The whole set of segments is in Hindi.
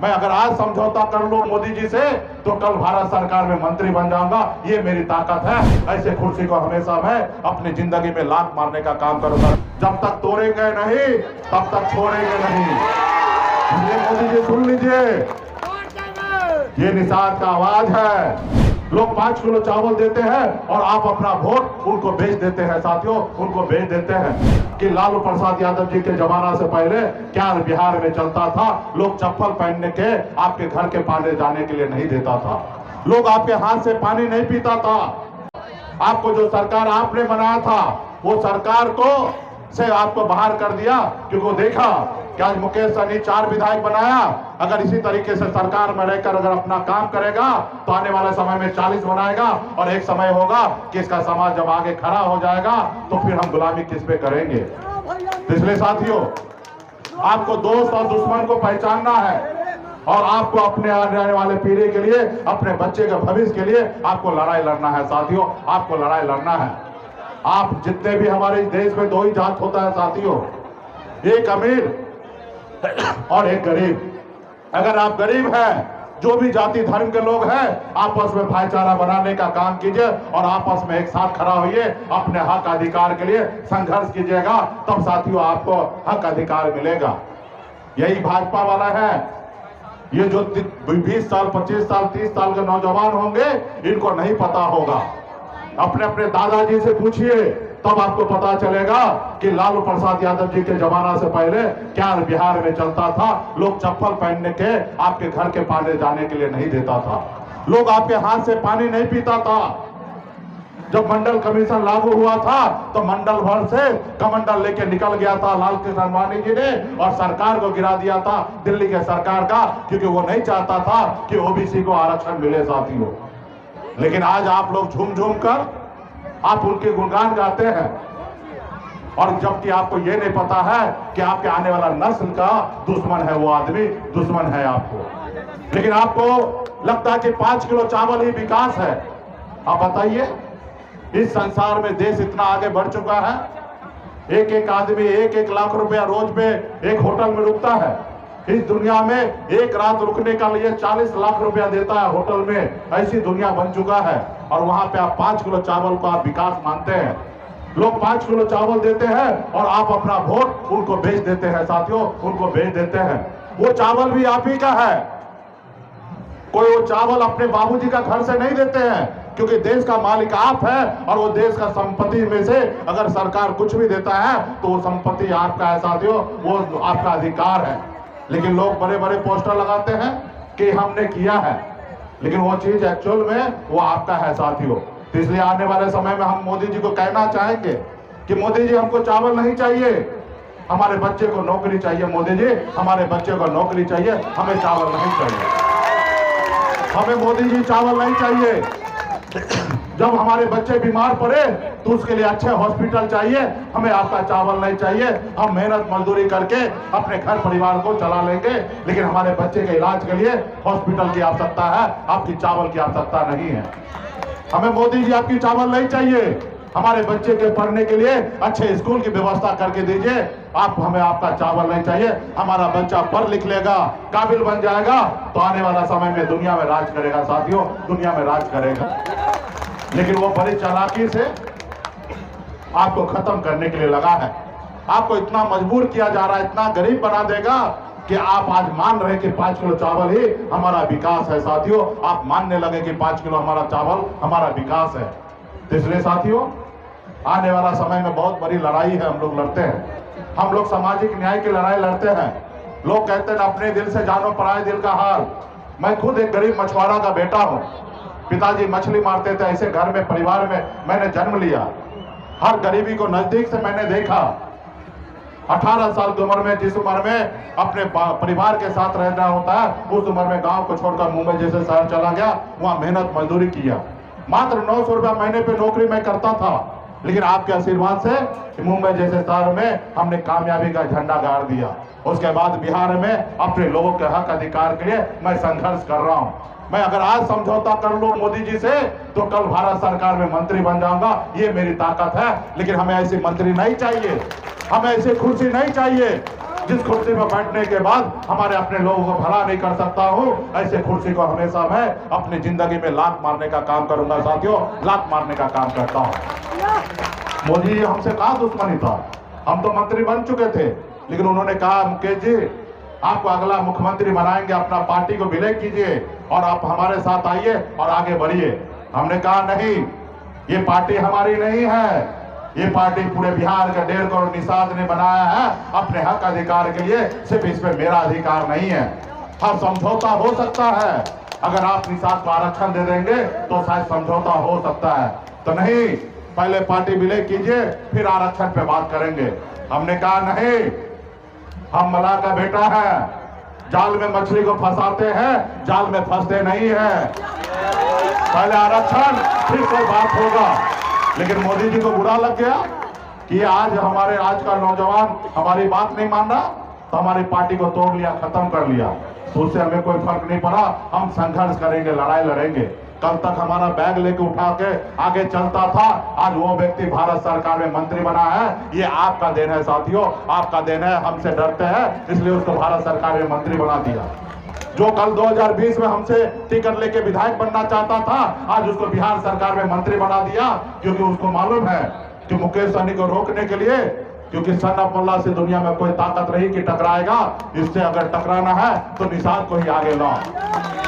मैं अगर आज समझौता कर लूं मोदी जी से तो कल भारत सरकार में मंत्री बन जाऊंगा, ये मेरी ताकत है। ऐसे कुर्सी को हमेशा मैं अपनी जिंदगी में लात मारने का काम करूंगा। जब तक तोड़ेंगे नहीं तब तक छोड़ेंगे नहीं। ये मोदी जी सुन लीजिए, ये निषाद का आवाज है। लोग 5 किलो चावल देते हैं और आप अपना वोट उनको बेच देते हैं। साथियों, उनको बेच देते हैं कि लालू प्रसाद यादव जी के जमाना से पहले क्या बिहार में चलता था। लोग चप्पल पहनने के आपके घर के पानी जाने के लिए नहीं देता था। लोग आपके हाथ से पानी नहीं पीता था। आपको जो सरकार आपने बनाया था वो सरकार को से आपको बाहर कर दिया, क्योंकि देखा कि आज मुकेश सहनी 4 विधायक बनाया। अगर इसी तरीके से सरकार में रहकर अगर अपना काम करेगा तो आने वाले समय में 40 बनाएगा और एक समय होगा कि इसका समाज जब आगे खड़ा हो जाएगा तो फिर हम गुलामी किस पे करेंगे। इसलिए साथियों, आपको दोस्त और दुश्मन को पहचानना है और आपको अपने आने वाले पीढ़ी के लिए, अपने बच्चे के भविष्य के लिए आपको लड़ाई लड़ना है। साथियों, आपको लड़ाई लड़ना है। आप जितने भी हमारे देश में 2 ही जात होता है साथियों, एक अमीर और एक गरीब। अगर आप गरीब हैं, जो भी जाति धर्म के लोग हैं, आपस में भाईचारा बनाने का काम कीजिए और आपस में एक साथ खड़ा होइए, अपने हक अधिकार के लिए संघर्ष कीजिएगा, तब साथियों आपको हक अधिकार मिलेगा। यही भाजपा वाला है। ये जो 20 साल 25 साल 30 साल के नौजवान होंगे, इनको नहीं पता होगा। अपने अपने दादाजी से पूछिए, तब आपको पता चलेगा कि लालू प्रसाद यादव जी के जमाना से पहले क्या बिहार में चलता था। लोग चप्पल पहनने के आपके घर के पानी जाने के लिए नहीं देता था। लोग आपके हाथ से पानी नहीं पीता था। जब मंडल कमीशन लागू हुआ था तो मंडल भर से कमंडल लेके निकल गया था लाल कृष्ण आडवाणी जी ने और सरकार को गिरा दिया था, दिल्ली के सरकार का, क्योंकि वो नहीं चाहता था कि ओबीसी को आरक्षण मिले साथियों। लेकिन आज आप लोग झूम झूम कर आप उनके गुणगान गाते हैं और जबकि आपको ये नहीं पता है कि आपके आने वाला नस्ल का दुश्मन है, वो आदमी दुश्मन है आपको। लेकिन आपको लगता है कि 5 किलो चावल ही विकास है। आप बताइए, इस संसार में देश इतना आगे बढ़ चुका है, एक एक आदमी 1-1 लाख रुपया रोज पे एक होटल में रुकता है। इस दुनिया में एक रात रुकने का लिए 40 लाख रुपया देता है होटल में। ऐसी दुनिया बन चुका है और वहां पे आप 5 किलो चावल को आप विकास मानते हैं। लोग 5 किलो चावल देते हैं और आप अपना वोट उनको बेच देते हैं। साथियों, उनको बेच देते हैं। वो चावल भी आप ही का है। कोई वो चावल अपने बाबूजी का घर से नहीं देते हैं, क्योंकि देश का मालिक आप है और वो देश का संपत्ति में से अगर सरकार कुछ भी देता है तो वो संपत्ति आपका है साथियों, वो आपका अधिकार है। लेकिन लोग बड़े बड़े पोस्टर लगाते हैं कि हमने किया है, लेकिन वो चीज एक्चुअल में वो आपका है साथियों। तो इसलिए आने वाले समय में हम मोदी जी को कहना चाहेंगे कि मोदी जी, हमको चावल नहीं चाहिए, हमारे बच्चे को नौकरी चाहिए। मोदी जी, हमारे बच्चे को नौकरी चाहिए, हमें चावल नहीं चाहिए। हमें मोदी जी चावल नहीं चाहिए। जब हमारे बच्चे बीमार पड़े तो उसके लिए अच्छे हॉस्पिटल चाहिए, हमें आपका चावल नहीं चाहिए। हम मेहनत मजदूरी करके अपने घर परिवार को चला लेंगे, लेकिन हमारे बच्चे के इलाज के लिए हॉस्पिटल की आवश्यकता है, आपकी चावल की आवश्यकता नहीं है। हमें मोदी जी आपकी चावल नहीं चाहिए। हमारे बच्चे के पढ़ने के लिए अच्छे स्कूल की व्यवस्था करके दीजिए। हमें आपका चावल नहीं चाहिए। हमारा बच्चा पढ़ लिख लेगा, काबिल बन जाएगा तो आने वाला समय में दुनिया में राज करेगा साथियों, दुनिया में राज करेगा। लेकिन वो बड़ी चालाकी से आपको खत्म करने के लिए लगा है। आपको इतना मजबूर किया जा रहा है, इतना गरीब बना देगा कि आप आज मान रहे कि 5 किलो चावल ही हमारा विकास है साथियों। आप मानने लगे कि 5 किलो हमारा चावल हमारा विकास है। तो इसलिए साथियों, आने वाला समय में बहुत बड़ी लड़ाई है, हम लोग लड़ते हैं। हम लोग सामाजिक न्याय की लड़ाई लड़ते हैं। लोग कहते हैं अपने दिल से जानो पराए दिल का हाल। मैं खुद एक गरीब मछुआरा का बेटा हूँ। पिताजी मछली मारते थे, ऐसे घर में परिवार में मैंने जन्म लिया। हर गरीबी को नजदीक से मैंने देखा। 18 साल की उम्र में, जिस उम्र में अपने परिवार के साथ रहना होता है, उस उम्र में गांव को छोड़कर मुंबई जैसे शहर चला गया। वहां मेहनत मजदूरी किया। मात्र 900 रुपया महीने पे नौकरी मैं करता था, लेकिन आपके आशीर्वाद से मुंबई जैसे शहर में हमने कामयाबी का झंडा गाड़ दिया। उसके बाद बिहार में अपने लोगों के हक अधिकार के लिए मैं संघर्ष कर रहा हूं। मैं अगर आज समझौता कर लूं मोदी जी से तो कल भारत सरकार में मंत्री बन जाऊंगा, ये मेरी ताकत है। लेकिन हमें ऐसी मंत्री नहीं चाहिए, हमें ऐसी कुर्सी नहीं चाहिए। जिस कुर्सी पर बैठने के बाद हमारे अपने लोगों को भला नहीं कर सकता हूँ, ऐसे कुर्सी को हमेशा मैं अपनी जिंदगी में लात मारने का काम करूंगा साथियों, लात मारने का काम करता हूँ। मोदी जी हमसे कहा दुश्मनी था, हम तो मंत्री बन चुके थे, लेकिन उन्होंने कहा मुकेश जी आपको अगला मुख्यमंत्री बनाएंगे, अपना पार्टी को विलय कीजिए और आप हमारे साथ आइए और आगे बढ़िए। हमने कहा नहीं, ये पार्टी हमारी नहीं है, ये पार्टी पूरे बिहार का 1.5 करोड़ निषाद ने बनाया है अपने हक अधिकार के लिए, सिर्फ इसमें मेरा अधिकार नहीं है। हाँ समझौता हो सकता है, अगर आप निषाद को आरक्षण दे देंगे तो शायद समझौता हो सकता है, तो नहीं, पहले पार्टी विलय कीजिए फिर आरक्षण पे बात करेंगे। हमने कहा नहीं, हम मलाह का बेटा है, जाल में मछली को फंसाते हैं, जाल में फंसते नहीं है, पहले आरक्षण फिर कोई बात होगा। लेकिन मोदी जी को बुरा लग गया कि आज का नौजवान हमारी बात नहीं मान रहा, तो हमारी पार्टी को तोड़ लिया, खत्म कर लिया, तो उससे हमें कोई फर्क नहीं पड़ा। हम संघर्ष करेंगे, लड़ाई लड़ेंगे। कल तक हमारा बैग लेके उठा के आगे चलता था, आज वो व्यक्ति भारत सरकार में मंत्री बना है, ये आपका देन है साथियों, आपका देन है। हमसे डरते हैं इसलिए उसको भारत सरकार में मंत्री बना दिया। जो कल 2020 में हमसे टिकट लेके विधायक बनना चाहता था, आज उसको बिहार सरकार में मंत्री बना दिया, क्योंकि उसको मालूम है कि मुकेश सहनी को रोकने के लिए, क्योंकि सन ऑफ अल्लाह से दुनिया में कोई ताकत नहीं कि टकराएगा, इससे अगर टकराना है तो निषाद को ही आगे लाओ।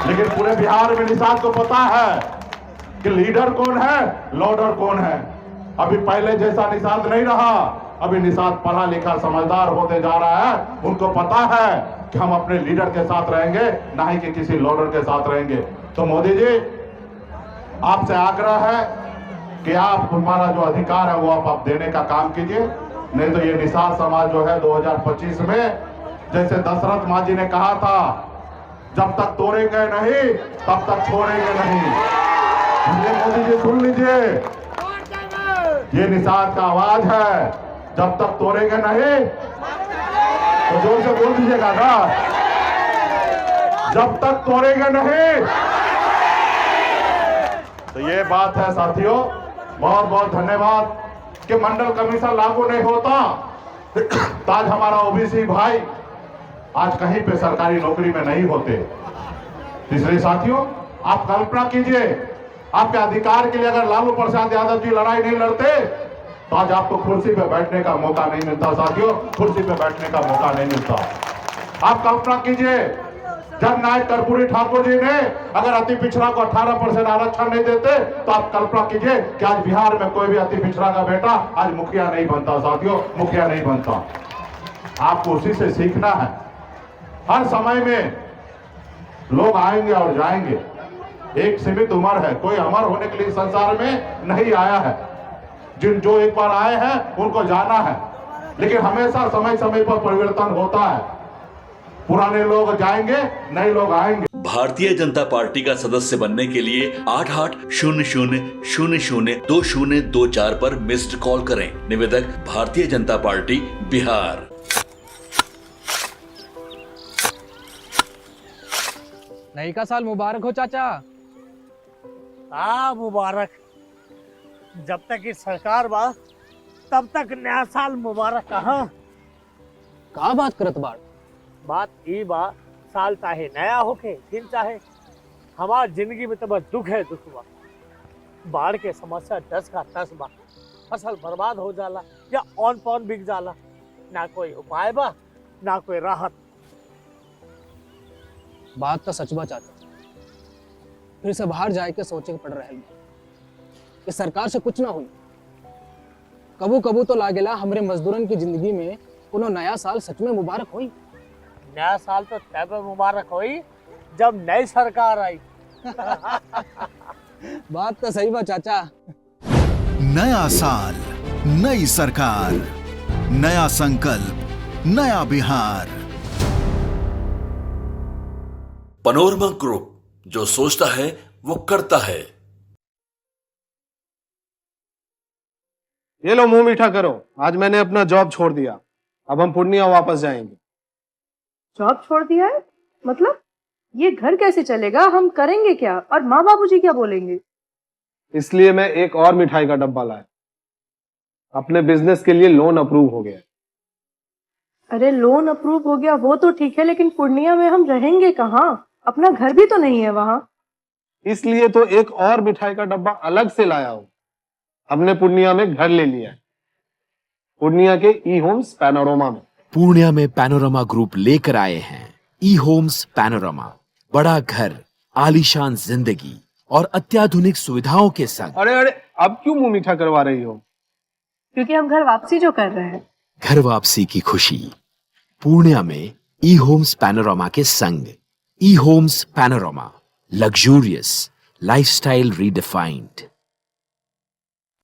लेकिन पूरे बिहार में निषाद को पता है कि लीडर कौन है, लोडर कौन है। अभी पहले जैसा निषाद नहीं रहा, अभी निषाद पढ़ा लिखा समझदार होते जा रहा है। उनको पता है कि हम अपने लीडर के साथ रहेंगे, ना ही कि किसी लोडर के साथ रहेंगे। तो मोदी जी आपसे आग्रह है कि आप हमारा जो अधिकार है वो आप देने का काम कीजिए, नहीं तो ये निषाद समाज जो है 2025 में, जैसे दशरथ माँ जी ने कहा था, जब तक तोड़ेंगे नहीं तब तक छोड़ेंगे नहीं। इसलिए मोदी जी सुन लीजिए, ये निषाद का आवाज है, जब तक तोड़ेंगे नहीं, तो जोर से बोल दीजिएगा ना, जब तक तोड़ेंगे नहीं। तो ये बात है साथियों, बहुत बहुत धन्यवाद कि मंडल कमीशन लागू नहीं होता तो आज हमारा ओबीसी भाई आज कहीं पे सरकारी नौकरी में नहीं होते। इसलिए साथियों आप कल्पना कीजिए, आपके अधिकार के लिए अगर लालू प्रसाद यादव जी लड़ाई नहीं लड़ते तो आज आपको कुर्सी पे बैठने का मौका नहीं मिलता। साथियों कुर्सी पे बैठने का मौका नहीं मिलता। आप कल्पना कीजिए, जन नायक कर्पूरी ठाकुर जी ने अगर अति पिछड़ा को 18% आरक्षण नहीं देते, तो आप कल्पना कीजिए कि आज बिहार में कोई भी अति पिछड़ा का बेटा आज मुखिया नहीं बनता। साथियों मुखिया नहीं बनता। आपको उसी से सीखना है। हर समय में लोग आएंगे और जाएंगे, एक सीमित उम्र है, कोई अमर होने के लिए संसार में नहीं आया है। जो एक बार आए हैं उनको जाना है, लेकिन हमेशा समय समय पर परिवर्तन होता है। पुराने लोग जाएंगे, नए लोग आएंगे। भारतीय जनता पार्टी का सदस्य बनने के लिए 8800002024 पर मिस्ड कॉल करें। निवेदक भारतीय जनता पार्टी बिहार। नई का साल मुबारक हो चाचा। हाँ मुबारक। जब तक इस सरकार बा तब तक नया साल मुबारक। कहाँ का बात करत बाड़? बात ई बा, साल चाहे नया होके दिन चाहे, हमार जिंदगी में तो बस दुख है, दुख बा। बाढ़ के समस्या 10 का 10 बा। फसल बर्बाद हो जाला या ऑन पॉन बिक जाला, ना कोई उपाय बा ना कोई राहत। बात तो सच बा चाचा, फिर से बाहर जाए के सोचे के पड़ रहे कि सरकार से कुछ ना हुई। कबू कबू तो लागेला हमरे मजदूरन की जिंदगी में कोनो नया साल सच में मुबारक हुई। नया साल तो तब मुबारक हुई जब नई सरकार आई। बात तो सही बा चाचा। नया साल, नई सरकार, नया संकल्प, नया बिहार। पनोरमा ग्रुप, जो सोचता है वो करता है। ये लो मुंह मीठा करो, आज मैंने अपना जॉब छोड़ दिया, अब हम पूर्णिया वापस जाएंगे। जॉब छोड़ दिया है? मतलब ये घर कैसे चलेगा? हम करेंगे क्या? और माँ बाबूजी क्या बोलेंगे? इसलिए मैं एक और मिठाई का डब्बा लाया। अपने बिजनेस के लिए लोन अप्रूव हो गया। अरे लोन अप्रूव हो गया वो तो ठीक है, लेकिन पूर्णिया में हम रहेंगे कहाँ? अपना घर भी तो नहीं है वहाँ। इसलिए तो एक और मिठाई का डब्बा अलग से लाया हूँ। हमने पूर्णिया में घर ले लिया है, पूर्णिया के ई होम्स पैनोरमा में। पूर्णिया में पैनोरमा ग्रुप लेकर आए हैं ई होम्स पैनोरमा। बड़ा घर, आलीशान जिंदगी और अत्याधुनिक सुविधाओं के संग। अरे अरे, अब क्यों मुंह मीठा करवा रही हो? क्योंकि हम घर वापसी जो कर रहे हैं। घर वापसी की खुशी पूर्णिया में ई होम्स पैनोरमा के संग। E homes panorama, luxurious lifestyle redefined.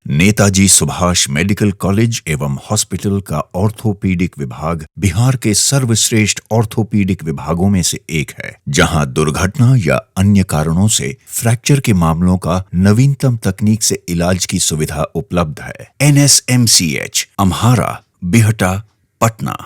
Netaji Subhash medical college एवं हॉस्पिटल का ऑर्थोपीडिक विभाग बिहार के सर्वश्रेष्ठ ऑर्थोपीडिक विभागों में से एक है, जहां दुर्घटना या अन्य कारणों से फ्रैक्चर के मामलों का नवीनतम तकनीक से इलाज की सुविधा उपलब्ध है। NSMCH, अम्हारा, बिहटा, पटना।